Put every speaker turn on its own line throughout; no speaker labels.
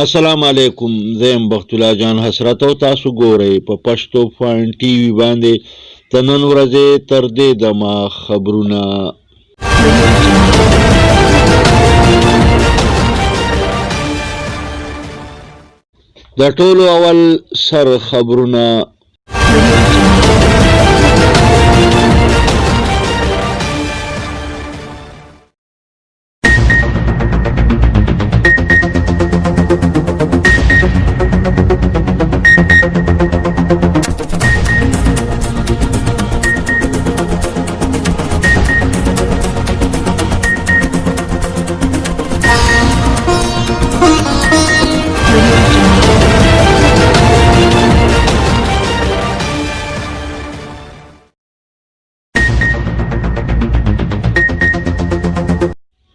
السلام علیکم. زه یم بختالله جان حسرت او تاسو ګورئ په پښتو پوینټ ټي وي باندې د نن ورځې تر دې دمه خبرونه. د ټولو اول سر خبرونه.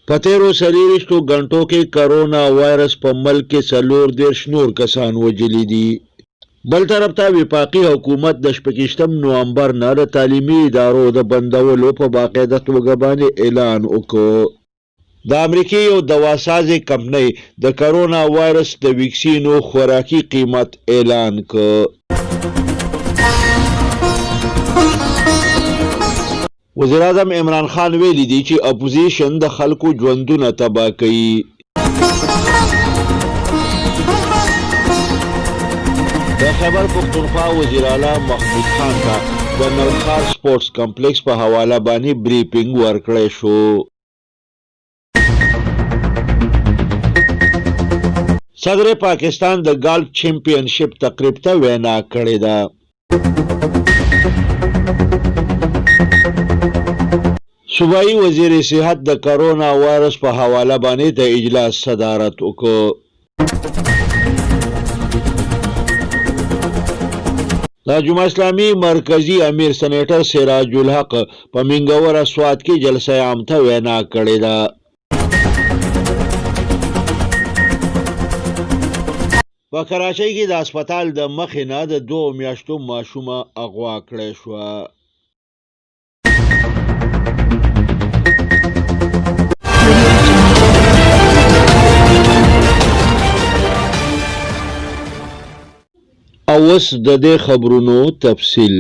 په تیرو 24 غنټو کې کرونا وایرس په ملک کې 40 نور کسان وژلي دي. بل طرف ته وفاقي حکومت د 26 نومبر نه د تعلیمي ادارو د بندولو په باقاعده توګه باندې اعلان وکړ. د امریکې یو دواسازي کمپنۍ د کرونا وایرس د ویکسینو خوراکي قیمت اعلان کړ. وزیر اعظم عمران خان ویلي دي چې اپوزیشن د خلکو ژوندونه تباه کوي. د خیبر پښتونخوا وزیر اعلی محمود خان ته د نلخار سپورټس کمپلیکس په حواله باندې بریفینګ ورکړی شو. صدر پاکستان د ګالف چیمپیونشپ تقریب ته وینا کړې ده. صوبایي وزیر صحت د کرونا وایرس په حواله باندې د اجلاس صدارت وکړ. د جمعه اسلامي مرکزی امیر سېنیټر سراج الحق په منګور اسوات کې جلسه عام ته وینا کړې ده. په کراچۍ کې د هسپتال د مخې نه د 2 میاشتو ماشومه اغوا کړې شوه. اوس د دې خبرونو تفصیل.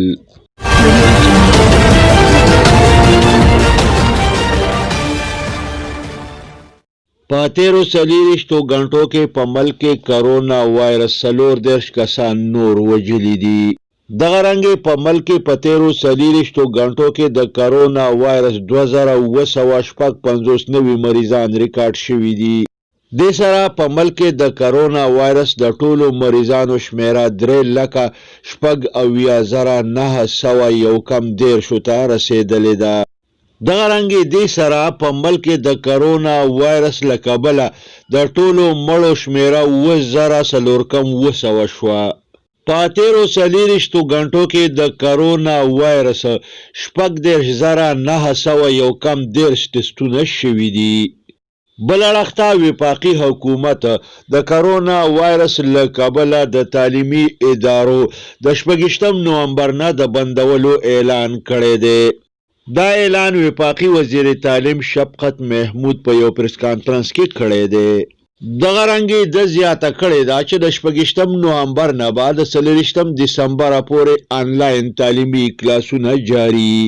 په تیرو 24 غنټو کې په ملک کې کرونا وایرس 40 کسان نور وژلي دي. دغه رنګې په ملک کې په تیرو 24 غنټو کې د کرونا وایرس 2955 نوي مریضان ریکارډ شوي دي. دې سره په ملک کې د کرونا وایرس د ټولو مریضانو شمیره 3,04,911 ته رسیدلې ده. دغه رنګې دې سره په ملک کې د کرونا وایرس له کبله د ټولو مړو شمیره 4,400 شوه. په تیرو 24 غنټو کې د کرونا وایرس 14,911 ټسټونه شوي دي. بل اړخ ته وفاقي حکومت د کرونا وایرس له کبله د تعلیمي ادارو د 26 نومبر نه د بندولو اعلان کړی دی. دا اعلان وفاقي وزیر تعلیم شفقت محمود په یو پریس کانفرنس کې کړی دی. دغه رنګې د زیاته کړې ده چې د 26 نومبر نه بعد 24 دسمبر پورې آنلاین تعلیمي کلاسونه جاری.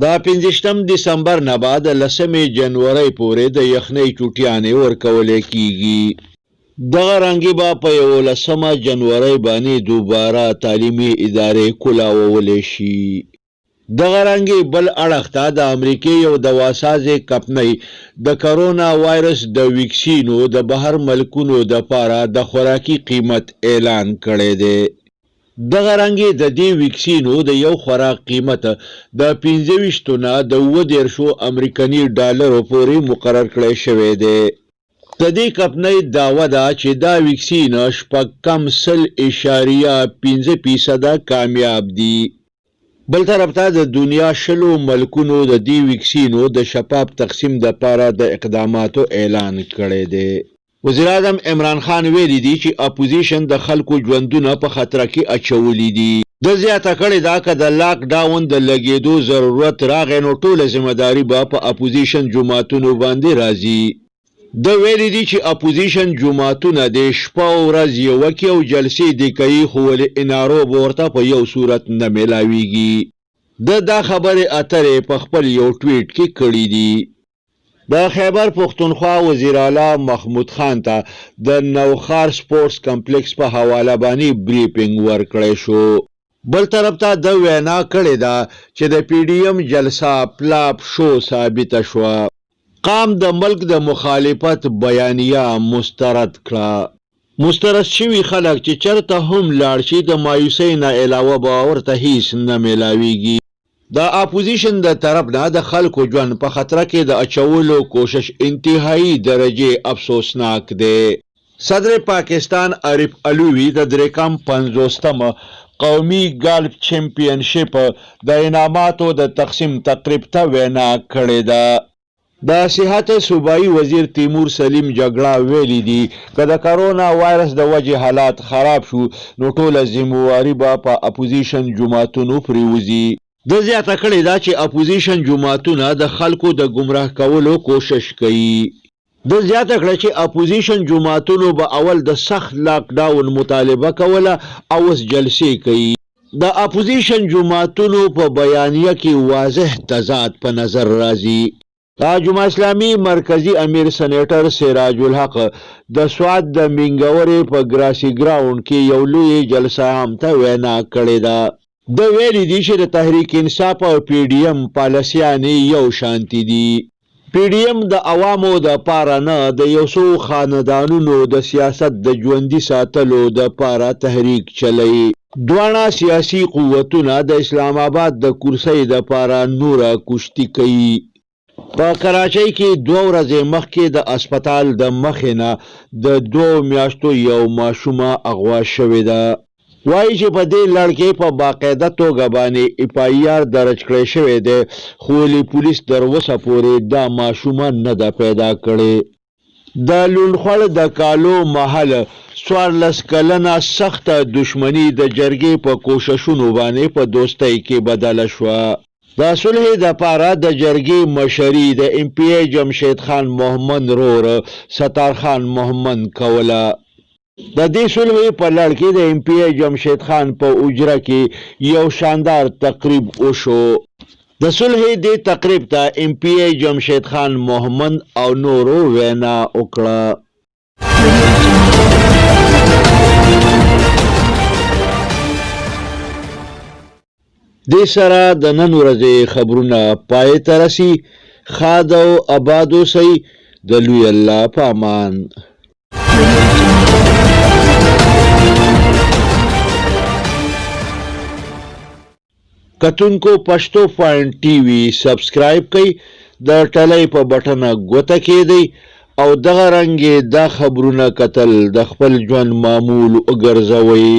دا 15 دسمبر نه بعد 10 جنوري پورې د یخنۍ چوټیانې ورکولې کیږي. دغه رنګې به په 11 جنوري باندې دوباره تعلیمي ادارې کولاولې شي. دغه رنګې بل اړخ ته د امریکې یو دواسازي کمپنۍ د کرونا وایرس د ویکسینو د بهر ملکونو دپاره د خوراکي قیمت اعلان کړی دی. دغه رنګې د دې ویکسینو د یو خوراک قیمت د 25 نه د 30 امریکایي ډالرو پورې مقرر کړی شوی دی. د دې کمپنۍ دعوه ده چې دا ویکسین 0.5% کامیاب دي. بل طرف ته د دنیا 20 ملکونو د دې ویکسینو د شفاف تقسیم لپاره د اقداماتو اعلان کړی دی. وزیر اعظم عمران خان ویلي دي چې اپوزیشن د خلکو ژوندونه په خطر کې اچولي دي. د زیاته کړې ده که د لاک ډاون د لګېدو ضرورت راغی نو ټوله ذمه داري به په اپوزیشن جماعتونو باندې راځي. د ویلي دي چې اپوزیشن جماعتونه د شپه او ورځ یوه کې او جلسې دې کوي خو ولې انارو به ورته په یو صورت نه میلاویږي. دا خبرې اترې په خپل یو ټویټ کې کړي دي. د خیبر پښتونخوا وزیر اعلی محمود خان ته د نوخار سپورټس کمپلیکس په حواله باندې بریفینګ ورکړی شو. بل طرف ته د وینا کړې ده چې د پی ډی ایم جلسه پلاپ شو ثابته شوه. قام د ملک د مخالفت بیانیه مسترد کړه. مسترد شوي خلک چې چرته هم لاړ شي د مایوسۍ نه علاوه به ورته هیڅ نه میلاویږي. د اپوزیشن د طرف نه د خلکو ژوند په خطر کې د اچولو کوشش انتهایی درجه افسوسناک دی. صدر پاکستان عارف علوی د درېکم 50مه قومي ګالف چمپینشپ د انعاماتو د تقسیم تقریب ته وینا کړې ده. د صحت صوبایي وزیر تیمور سلیم جګړه ویلي دي که د کرونا وایرس د وجې حالات خراب شو نو ټوله ذمہواري به په اپوزیشن جماعتونو پریوزي. د زیاته کړې ده چې اپوزیشن جماعتونه د خلکو د گمراه کولو کوشش کوي. د زیاته کړه چې اپوزیشن جماعتونو به اول د سخت لاک ډاون مطالبه کوله او اوس جلسې کوي. د اپوزیشن جماعتونو په بیانیه کې واضح تضاد په نظر راځي. جمعه اسلامي مرکزی امیر سینیټر سراج الحق د سوات د منګورې په ګراسي ګراوند کې یو لوی جلسه عام ته وینا کړې ده. د ویلي دي چې د تحریک انصاف او پی ډی ایم پالیسیانې یو شانتي دي. پی ډی ایم د عوامو د پاره نه د یو څو خاندانونو د سیاست د ژوندي ساتلو د پاره تحریک چلی. دواړه سیاسي قوتونه د اسلام آباد د کرسۍ د پاره نوره کشتي کوي. په کراچۍ کې 2 ورځې مخکې د اسپتال د مخې نه د 2 میاشتو یو ماشومه اغوا شوې ده. وایي چې په دې لړکې په باقاعده توګه باندې اف آی آر درج کړی شوی دی خو ولې پولیس تر اوسه پورې دا ماشومه نه ده پیدا کړې. د لوندخوړ د کالو محل 14 کلنه سخته دشمني د جرګې په کوششونو باندې په دوستۍ کې بدله شوه. د صلح د پاره د جرګې مشري د ام پی ای جمشید خان محمد رور ستار خان محمد کوله. د دې صلح په لړ کې د ام پی ای جمشید خان په اجره کې یو شاندار تقریب وشو. د صلح دې تقریب ته ام پی ای جمشید خان محمد او نورو وینا وکړه. دې سره د نن ورځې خبرونه پای ته رسي. ښاد او آباد اوسئ. د لوی الله په امان. کتونکو پښتو پوینټ ټي وي سبسکرایب کړئ. د ټلۍ په بټنه ګوته کېږدئ او دغه رنګې دا خبرونه کتل د خپل ژوند معمول وګرځوئ.